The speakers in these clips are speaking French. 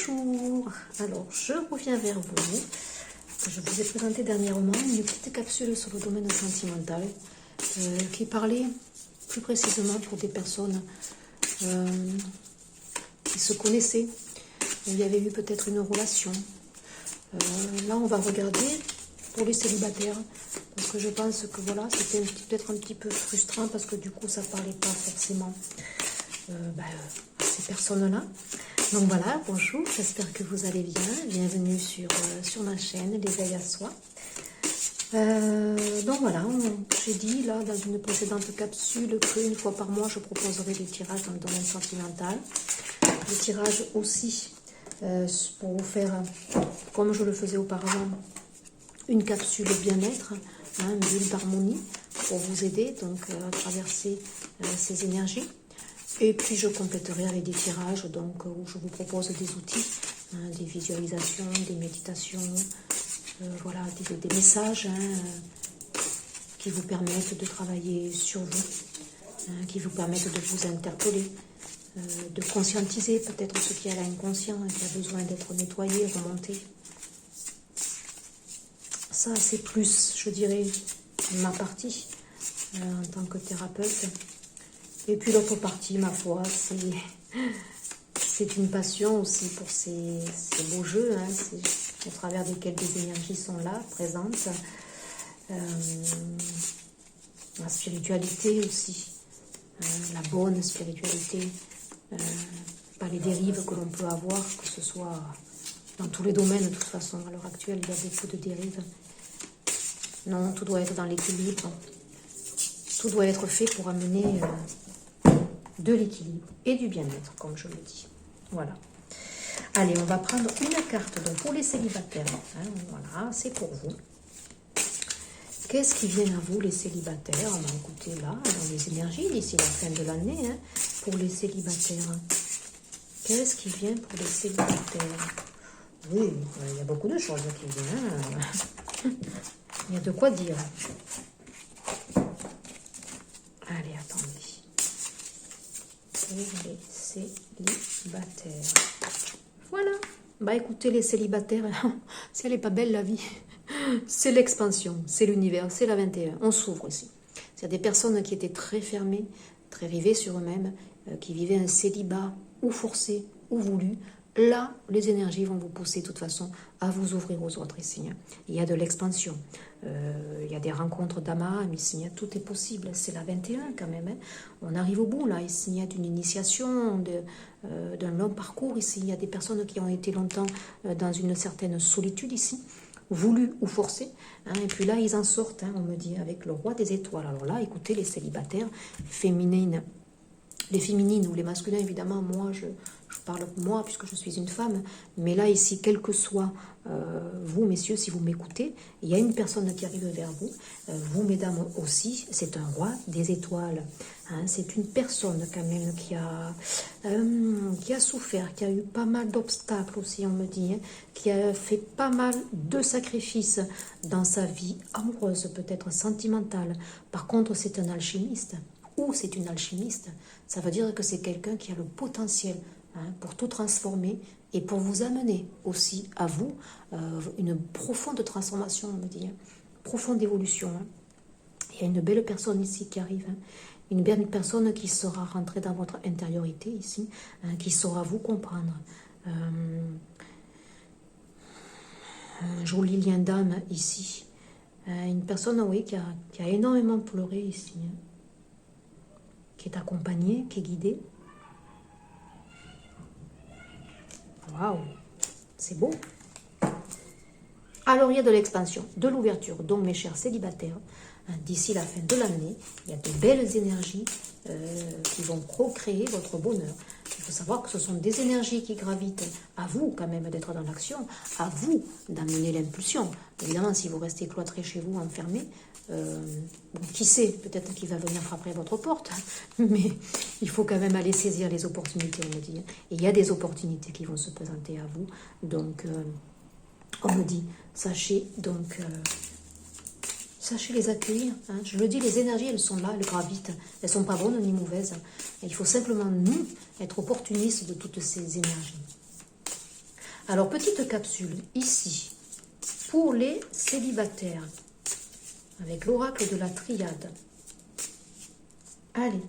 Bonjour, alors je reviens vers vous. Je vous ai présenté dernièrement une petite capsule sur le domaine sentimental qui parlait plus précisément pour des personnes qui se connaissaient. Il y avait eu peut-être une relation. Là on va regarder pour les célibataires parce que je pense que voilà, c'était peut-être un petit peu frustrant parce que du coup ça ne parlait pas forcément à ces personnes-là. Donc voilà, bonjour, j'espère que vous allez bien. Bienvenue sur ma chaîne, l'éveil à soi. Donc voilà, j'ai dit là dans une précédente capsule qu'une fois par mois, je proposerai des tirages dans le domaine sentimental. Des tirages aussi pour vous faire, comme je le faisais auparavant, une capsule bien-être, une bulle d'harmonie pour vous aider donc à traverser ces énergies. Et puis je compléterai avec des tirages donc, où je vous propose des outils, des visualisations, des méditations, voilà, des messages qui vous permettent de travailler sur vous, qui vous permettent de vous interpeller, de conscientiser peut-être ce qui est à l'inconscient et qui a besoin d'être nettoyé, remonté. Ça c'est plus, je dirais, ma partie en tant que thérapeute. Et puis l'autre partie, ma foi, c'est une passion aussi pour ces beaux jeux, au travers desquels des énergies sont là, présentes. La spiritualité aussi, la bonne spiritualité, pas les dérives que l'on peut avoir, que ce soit dans tous les domaines de toute façon. À l'heure actuelle, il y a beaucoup de dérives. Non, tout doit être dans l'équilibre. Tout doit être fait pour amener de l'équilibre et du bien-être, comme je le dis. Voilà. Allez, on va prendre une carte donc, pour les célibataires. Voilà, c'est pour vous. Qu'est-ce qui vient à vous, les célibataires? On va écouter là, dans les énergies, d'ici la fin de l'année, pour les célibataires. Qu'est-ce qui vient pour les célibataires? Oui, il y a beaucoup de choses qui viennent. Il y a de quoi dire. Allez, attendez. Pour les célibataires. Voilà. Bah écoutez, les célibataires, si elle n'est pas belle la vie, c'est l'expansion, c'est l'univers, c'est la 21. On s'ouvre ici. Il y a des personnes qui étaient très fermées, très rivées sur eux-mêmes, qui vivaient un célibat ou forcé ou voulu. Là, les énergies vont vous pousser de toute façon à vous ouvrir aux autres ici. Il y a de l'expansion. Il y a des rencontres d'âme à âme ici. Tout est possible. C'est la 21 quand même. On arrive au bout là. Ici, il y a d'une initiation, d'un long parcours ici. Il y a des personnes qui ont été longtemps dans une certaine solitude ici, voulu ou forcé. Et puis là, ils en sortent, on me dit, avec le roi des étoiles. Alors là, écoutez, les célibataires féminines, les féminines ou les masculins, évidemment, moi, je parle de moi puisque je suis une femme, mais là, ici, quel que soit vous, messieurs, si vous m'écoutez, il y a une personne qui arrive vers vous, vous, mesdames aussi, c'est un roi des étoiles. C'est une personne quand même qui a souffert, qui a eu pas mal d'obstacles aussi, on me dit, qui a fait pas mal de sacrifices dans sa vie amoureuse, peut-être sentimentale. Par contre, c'est un alchimiste. Ou c'est une alchimiste, ça veut dire que c'est quelqu'un qui a le potentiel pour tout transformer et pour vous amener aussi à vous une profonde transformation, on me dit, profonde évolution. Il y a une belle personne ici qui arrive, une belle personne qui saura rentrer dans votre intériorité ici, qui saura vous comprendre. Un joli lien d'âme ici, une personne, oui, qui a énormément pleuré ici, qui est accompagné, qui est guidé. Waouh, c'est beau. Alors, il y a de l'expansion, de l'ouverture. Donc, mes chers célibataires, d'ici la fin de l'année, il y a de belles énergies qui vont procréer votre bonheur. Il faut savoir que ce sont des énergies qui gravitent à vous quand même d'être dans l'action, à vous d'amener l'impulsion. Évidemment, si vous restez cloîtré chez vous, enfermé, qui sait, peut-être qu'il va venir frapper à votre porte, mais il faut quand même aller saisir les opportunités, on me dit. Et il y a des opportunités qui vont se présenter à vous, donc on me dit, sachez les accueillir. Je le dis, les énergies, elles sont là, elles gravitent. Elles ne sont pas bonnes ni mauvaises. Et il faut simplement, nous, être opportunistes de toutes ces énergies. Alors, petite capsule, ici, pour les célibataires, avec l'oracle de la triade. Allez,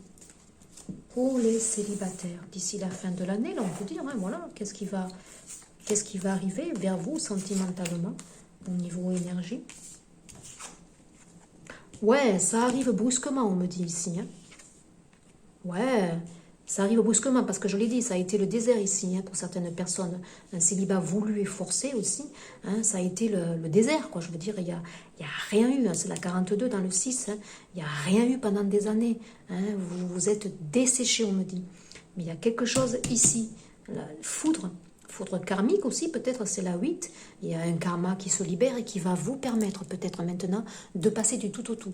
pour les célibataires, d'ici la fin de l'année, là, on peut dire, hein, voilà, qu'est-ce qui va arriver vers vous sentimentalement, au niveau énergie. Ouais, ça arrive brusquement, on me dit ici. Hein. Ouais, ça arrive brusquement, parce que je l'ai dit, ça a été le désert ici, hein, pour certaines personnes. Un célibat voulu et forcé aussi, hein, ça a été le désert, quoi. Je veux dire, il y a rien eu, hein, c'est la 42 dans le 6, hein, il n'y a rien eu pendant des années. Hein, vous êtes desséché, on me dit. Mais il y a quelque chose ici, la foudre karmique aussi, peut-être c'est la 8, il y a un karma qui se libère et qui va vous permettre peut-être maintenant de passer du tout au tout.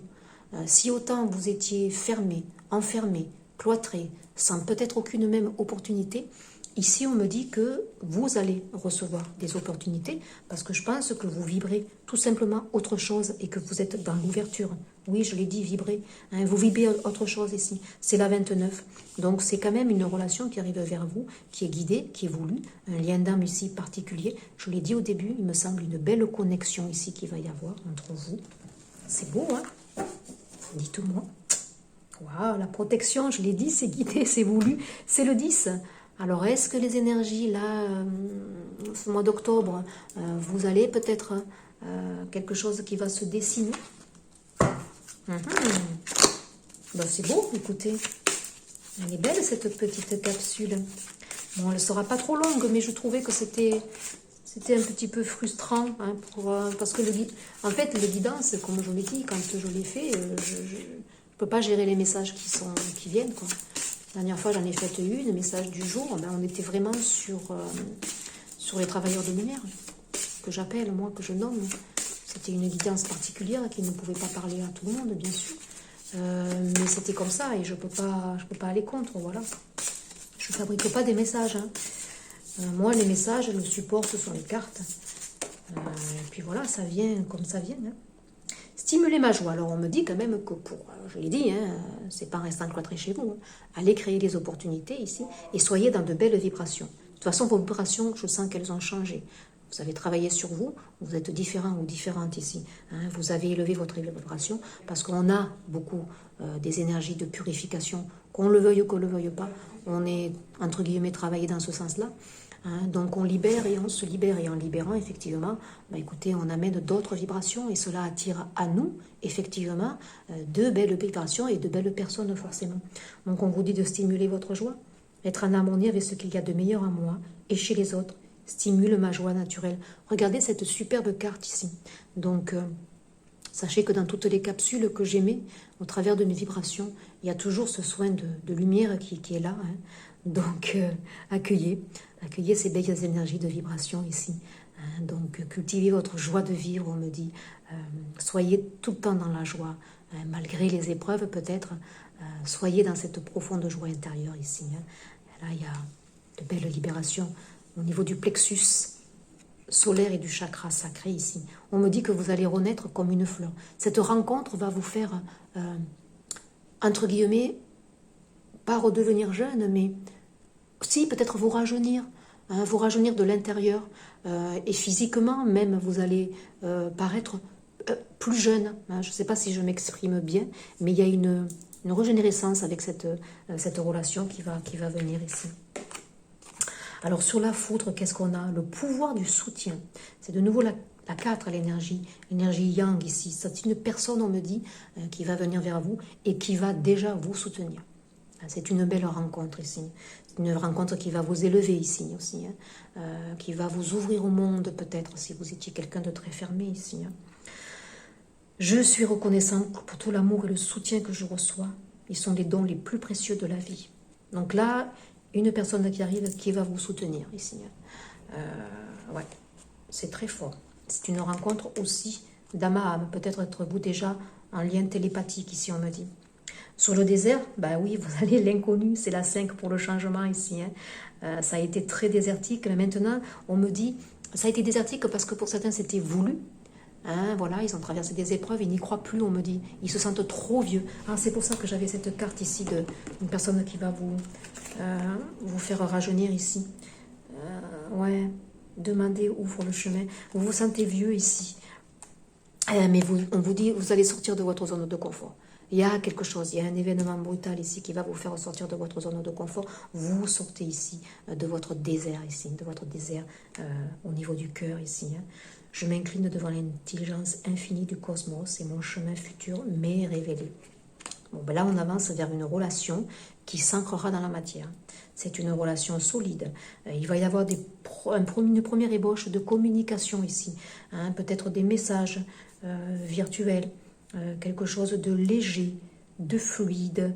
Si autant vous étiez fermé, enfermé, cloîtré, sans peut-être aucune même opportunité, ici on me dit que vous allez recevoir des opportunités parce que je pense que vous vibrez tout simplement autre chose et que vous êtes dans l'ouverture. Oui, je l'ai dit, vibrer. Hein, vous vibrez autre chose ici. C'est la 29. Donc c'est quand même une relation qui arrive vers vous, qui est guidée, qui est voulue. Un lien d'âme ici particulier. Je l'ai dit au début, il me semble une belle connexion ici qu'il va y avoir entre vous. C'est beau, hein? Dites-moi. Waouh, la protection, je l'ai dit, c'est guidé, c'est voulu. C'est le 10. Alors, est-ce que les énergies, là, ce mois d'octobre, vous allez peut-être quelque chose qui va se dessiner? Ben, c'est beau, écoutez. Elle est belle, cette petite capsule. Bon, elle ne sera pas trop longue, mais je trouvais que c'était un petit peu frustrant. Hein, parce que, en fait, le guidance, comme je l'ai dit, quand je l'ai fait, je ne peux pas gérer les messages qui viennent, quoi. La dernière fois, j'en ai fait une, message du jour. Ben, on était vraiment sur les travailleurs de lumière, que j'appelle, moi, que je nomme. C'était une guidance particulière qui ne pouvait pas parler à tout le monde, bien sûr. Mais c'était comme ça et je peux pas aller contre, voilà. Je ne fabrique pas des messages. Hein. Moi, les messages, le support, ce sont les cartes. Et puis voilà, ça vient comme ça vient. Hein. Stimuler ma joie. Alors, on me dit quand même que je l'ai dit, hein, c'est pas en restant cloîtré chez vous. Hein. Allez créer des opportunités ici et soyez dans de belles vibrations. De toute façon, vos vibrations, je sens qu'elles ont changé. Vous avez travaillé sur vous, vous êtes différent ou différente ici. Hein, vous avez élevé votre vibration parce qu'on a beaucoup des énergies de purification, qu'on le veuille ou qu'on ne le veuille pas. On est, entre guillemets, travaillé dans ce sens-là. Hein, donc on libère et on se libère. Et en libérant, effectivement, bah, écoutez, on amène d'autres vibrations et cela attire à nous, effectivement, de belles vibrations et de belles personnes, forcément. Donc on vous dit de stimuler votre joie, être en harmonie avec ce qu'il y a de meilleur en moi et chez les autres. Stimule ma joie naturelle. Regardez cette superbe carte ici. Donc, sachez que dans toutes les capsules que j'émets, au travers de mes vibrations, il y a toujours ce soin de lumière qui est là. Hein. Donc, accueillez ces belles énergies de vibration ici. Hein. Donc, cultivez votre joie de vivre, on me dit. Soyez tout le temps dans la joie, hein, malgré les épreuves peut-être. Soyez dans cette profonde joie intérieure ici. Hein. Là, il y a de belles libérations. Au niveau du plexus solaire et du chakra sacré ici. On me dit que vous allez renaître comme une fleur. Cette rencontre va vous faire, entre guillemets, pas redevenir jeune, mais aussi peut-être vous rajeunir. Hein, vous rajeunir de l'intérieur. Et physiquement, même, vous allez paraître plus jeune. Hein, je ne sais pas si je m'exprime bien, mais il y a une régénérescence avec cette relation qui va venir ici. Alors sur la foudre, qu'est-ce qu'on a? Le pouvoir du soutien. C'est de nouveau la 4, l'énergie yang ici. C'est une personne, on me dit, qui va venir vers vous et qui va déjà vous soutenir. C'est une belle rencontre ici. C'est une rencontre qui va vous élever ici aussi. Hein, qui va vous ouvrir au monde peut-être si vous étiez quelqu'un de très fermé ici. Hein. Je suis reconnaissant pour tout l'amour et le soutien que je reçois. Ils sont les dons les plus précieux de la vie. Donc là, une personne qui arrive qui va vous soutenir ici. Ouais, c'est très fort. C'est une rencontre aussi d'âme à âme. Peut-être vous déjà en lien télépathique ici, on me dit. Sur le désert, bah oui, vous allez l'inconnu. C'est la 5 pour le changement ici. Hein. Ça a été très désertique. Mais maintenant, on me dit, ça a été désertique parce que pour certains, c'était voulu. Hein, voilà, ils ont traversé des épreuves, ils n'y croient plus, on me dit. Ils se sentent trop vieux. Alors, c'est pour ça que j'avais cette carte ici d'une personne qui va vous faire rajeunir ici. Ouais. Demandez, ouvre le chemin. Vous vous sentez vieux ici. Mais on vous dit, vous allez sortir de votre zone de confort. Il y a quelque chose, il y a un événement brutal ici qui va vous faire sortir de votre zone de confort. Vous sortez ici de votre désert ici, de votre désert au niveau du cœur ici. Hein. Je m'incline devant l'intelligence infinie du cosmos et mon chemin futur m'est révélé. Bon, ben là, on avance vers une relation qui s'ancrera dans la matière. C'est une relation solide. Il va y avoir une première ébauche de communication ici. Hein, peut-être des messages virtuels, quelque chose de léger, de fluide.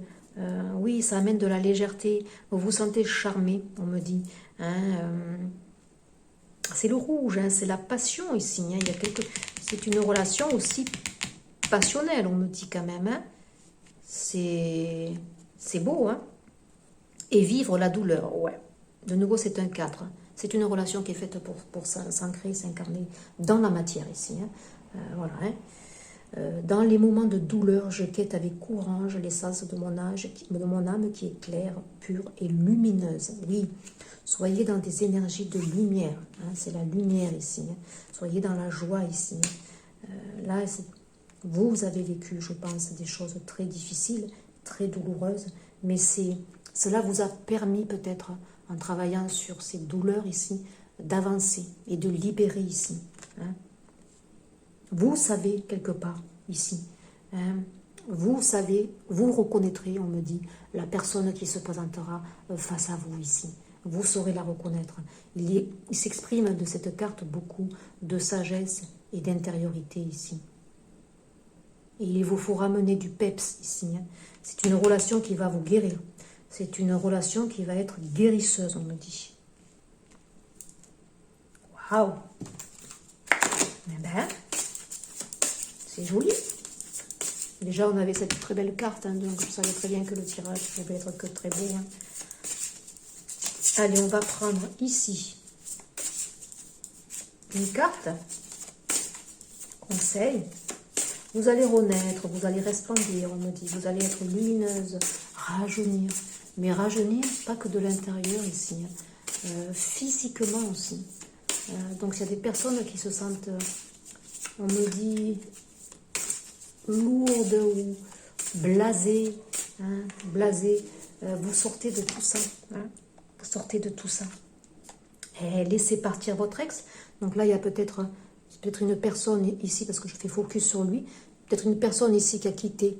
Oui, ça amène de la légèreté. Vous vous sentez charmé, on me dit. Hein, c'est le rouge, hein, c'est la passion ici. Hein, c'est une relation aussi passionnelle, on me dit quand même. Hein. C'est beau, hein. Et vivre la douleur, ouais. De nouveau, c'est un 4. C'est une relation qui est faite pour s'ancrer, s'incarner dans la matière ici. Hein. Voilà, hein. Dans les moments de douleur, je quête avec courage l'essence de mon âme qui est claire, pure et lumineuse. Oui, soyez dans des énergies de lumière. Hein. C'est la lumière ici. Hein. Soyez dans la joie ici. Là, vous avez vécu, je pense, des choses très difficiles, très douloureuses, mais cela vous a permis peut-être, en travaillant sur ces douleurs ici, d'avancer et de libérer ici. Hein. Vous savez quelque part ici, hein, vous savez, vous reconnaîtrez, on me dit, la personne qui se présentera face à vous ici. Vous saurez la reconnaître. Il s'exprime de cette carte beaucoup de sagesse et d'intériorité ici. Et il vous faut ramener du peps ici. Hein. C'est une relation qui va vous guérir. C'est une relation qui va être guérisseuse, on me dit. Waouh! Eh ben, c'est joli. Déjà, on avait cette très belle carte, hein, donc je savais très bien que le tirage ne pouvait être que très beau. Hein. Allez, on va prendre ici une carte. Conseil. Vous allez renaître, vous allez resplendir, on me dit. Vous allez être lumineuse, rajeunir. Mais rajeunir, pas que de l'intérieur ici, hein. Physiquement aussi. Donc, il y a des personnes qui se sentent, on me dit, lourdes ou blasées. Hein, blasées. Vous sortez de tout ça. Hein, vous sortez de tout ça. Et laissez partir votre ex. Donc là, il y a peut-être une personne ici, parce que je fais focus sur lui, peut-être une personne ici qui a quitté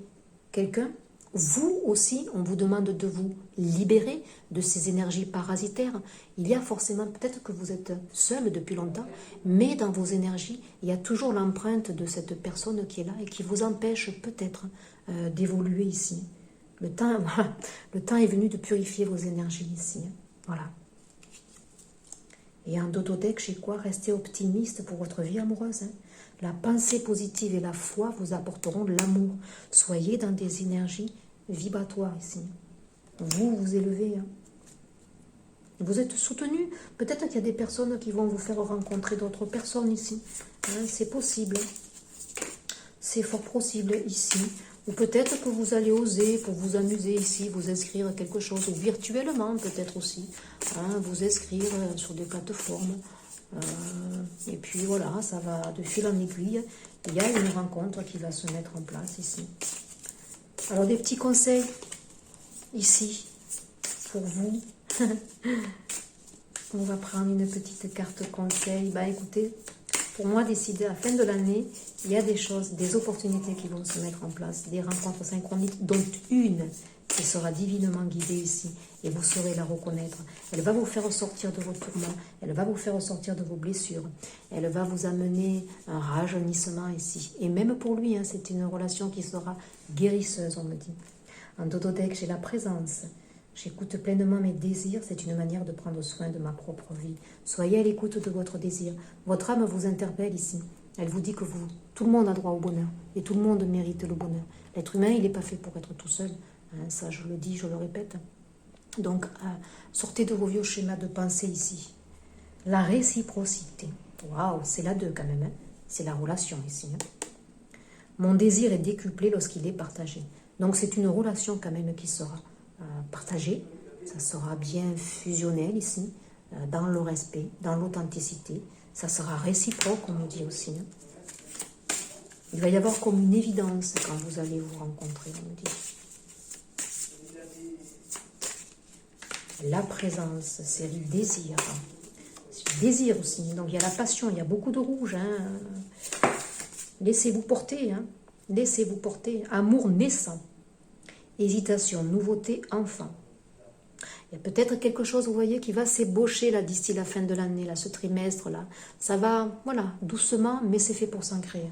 quelqu'un. Vous aussi, on vous demande de vous libérer de ces énergies parasitaires. Il y a forcément, peut-être que vous êtes seul depuis longtemps, mais dans vos énergies, il y a toujours l'empreinte de cette personne qui est là et qui vous empêche peut-être d'évoluer ici. Le temps est venu de purifier vos énergies ici. Voilà. Et en dodo-deck, j'ai quoi? Restez optimiste pour votre vie amoureuse. Hein. La pensée positive et la foi vous apporteront de l'amour. Soyez dans des énergies vibratoires ici. Vous vous élevez. Hein. Vous êtes soutenu. Peut-être qu'il y a des personnes qui vont vous faire rencontrer d'autres personnes ici. Hein, c'est possible. C'est fort possible ici. Ou peut-être que vous allez oser, pour vous amuser ici, vous inscrire à quelque chose, ou virtuellement peut-être aussi, hein, vous inscrire sur des plateformes. Et puis voilà, ça va de fil en aiguille. Il y a une rencontre qui va se mettre en place ici. Alors des petits conseils ici pour vous. On va prendre une petite carte conseil. Bah écoutez, pour moi, décider à la fin de l'année, il y a des choses, des opportunités qui vont se mettre en place, des rencontres synchroniques, dont une qui sera divinement guidée ici, et vous saurez la reconnaître. Elle va vous faire sortir de vos tourments, elle va vous faire sortir de vos blessures, elle va vous amener un rajeunissement ici. Et même pour lui, hein, c'est une relation qui sera guérisseuse, on me dit. En dodo-deck, j'ai la présence. J'écoute pleinement mes désirs, c'est une manière de prendre soin de ma propre vie. Soyez à l'écoute de votre désir. Votre âme vous interpelle ici. Elle vous dit que tout le monde a droit au bonheur et tout le monde mérite le bonheur. L'être humain, il n'est pas fait pour être tout seul. Hein, ça, je le dis, je le répète. Donc, sortez de vos vieux schémas de pensée ici. La réciprocité. Waouh, c'est la 2 quand même. Hein. C'est la relation ici. Hein. Mon désir est décuplé lorsqu'il est partagé. Donc, c'est une relation quand même qui sera partagée. Ça sera bien fusionnel ici. dans le respect, dans l'authenticité. Ça sera réciproque, on nous dit aussi. Hein. Il va y avoir comme une évidence quand vous allez vous rencontrer, on nous dit. La présence, c'est le désir. C'est le désir aussi. Donc il y a la passion, il y a beaucoup de rouge. Hein. Laissez-vous porter. Hein. Laissez-vous porter. Amour naissant. Hésitation, nouveauté, enfant. Il y a peut-être quelque chose, vous voyez, qui va s'ébaucher là d'ici la fin de l'année, là, ce trimestre-là. Ça va, voilà, doucement, mais c'est fait pour s'ancrer.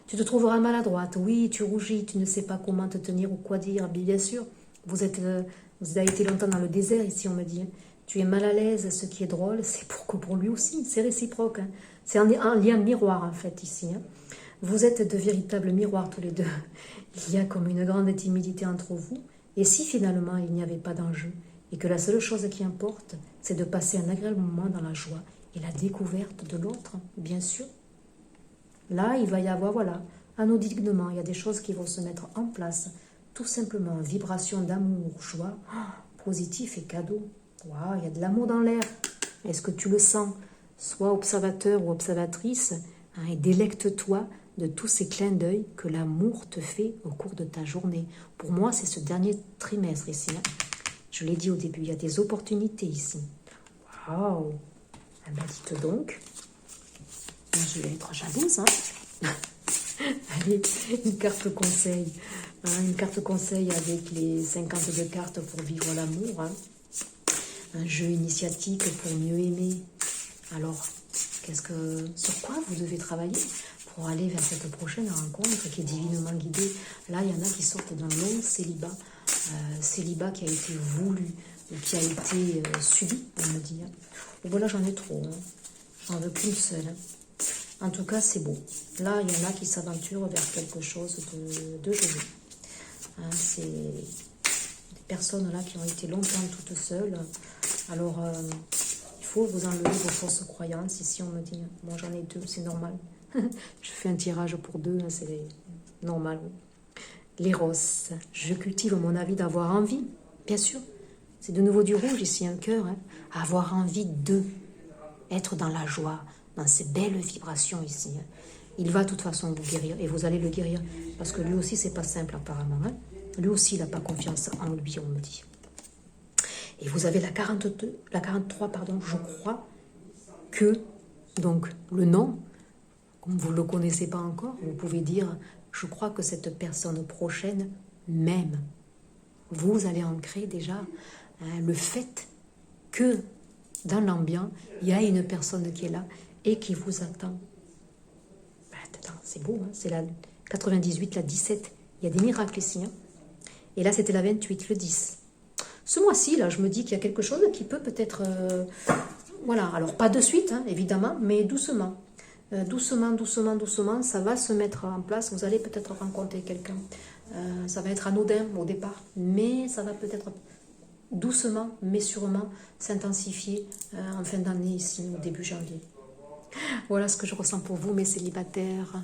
Tu te trouveras maladroite. Oui, tu rougis, tu ne sais pas comment te tenir ou quoi dire. Bien sûr, vous avez été longtemps dans le désert, ici, on me dit. Tu es mal à l'aise, ce qui est drôle, c'est pour lui aussi, c'est réciproque. Hein. C'est un lien miroir, en fait, ici. Hein. Vous êtes de véritables miroirs, tous les deux. Il y a comme une grande timidité entre vous. Et si, finalement, il n'y avait pas d'enjeu, et que la seule chose qui importe, c'est de passer un agréable moment dans la joie et la découverte de l'autre, bien sûr. Là, il va y avoir, voilà, anodinnement, il y a des choses qui vont se mettre en place, tout simplement, vibration d'amour, joie, positif et cadeau. Waouh, il y a de l'amour dans l'air. Est-ce que tu le sens? Sois observateur ou observatrice, hein, et délecte-toi de tous ces clins d'œil que l'amour te fait au cours de ta journée. Pour moi, c'est ce dernier trimestre ici. Hein. Je l'ai dit au début, il y a des opportunités ici. Waouh! Eh bien, dites donc, je vais être jalouse. Hein. Allez, une carte conseil. Hein, une carte conseil avec les 52 cartes pour vivre l'amour. Hein. Un jeu initiatique pour mieux aimer. Alors, sur quoi vous devez travailler pour aller vers cette prochaine rencontre qui est divinement guidée? Là, il y en a qui sortent d'un long célibat. Célibat qui a été voulu ou qui a été subi, on me dit. Hein. Et voilà, j'en ai trop. Hein. J'en veux qu'une seule. Hein. En tout cas, c'est beau. Là, il y en a qui s'aventurent vers quelque chose de joli. Hein, c'est des personnes là qui ont été longtemps toutes seules. Alors, il faut vous enlever vos fausses croyances. Ici, on me dit, moi j'en ai 2, c'est normal. Je fais un tirage pour 2, hein, c'est normal. L'éros, je cultive mon avis d'avoir envie, bien sûr. C'est de nouveau du rouge ici, un cœur. Hein. Avoir envie de être dans la joie, dans ces belles vibrations ici. Hein. Il va de toute façon vous guérir et vous allez le guérir. Parce que lui aussi, c'est pas simple apparemment. Hein. Lui aussi, il n'a pas confiance en lui, on me dit. Et vous avez la 43, pardon, je crois que, donc, le nom, comme vous ne le connaissez pas encore, vous pouvez dire... Je crois que cette personne prochaine m'aime. Vous allez ancrer déjà le fait que dans l'ambiance, il y a une personne qui est là et qui vous attend. C'est beau, hein, c'est la 98, la 17. Il y a des miracles ici. Hein. Et là, c'était la 28, le 10. Ce mois-ci, là, je me dis qu'il y a quelque chose qui peut-être... voilà, alors pas de suite, hein, évidemment, mais doucement. Doucement, doucement, doucement, ça va se mettre en place. Vous allez peut-être rencontrer quelqu'un. Ça va être anodin au départ, mais ça va peut-être doucement, mais sûrement s'intensifier en fin d'année ici, au début janvier. Voilà ce que je ressens pour vous, mes célibataires.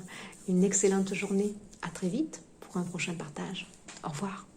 Une excellente journée. À très vite pour un prochain partage. Au revoir.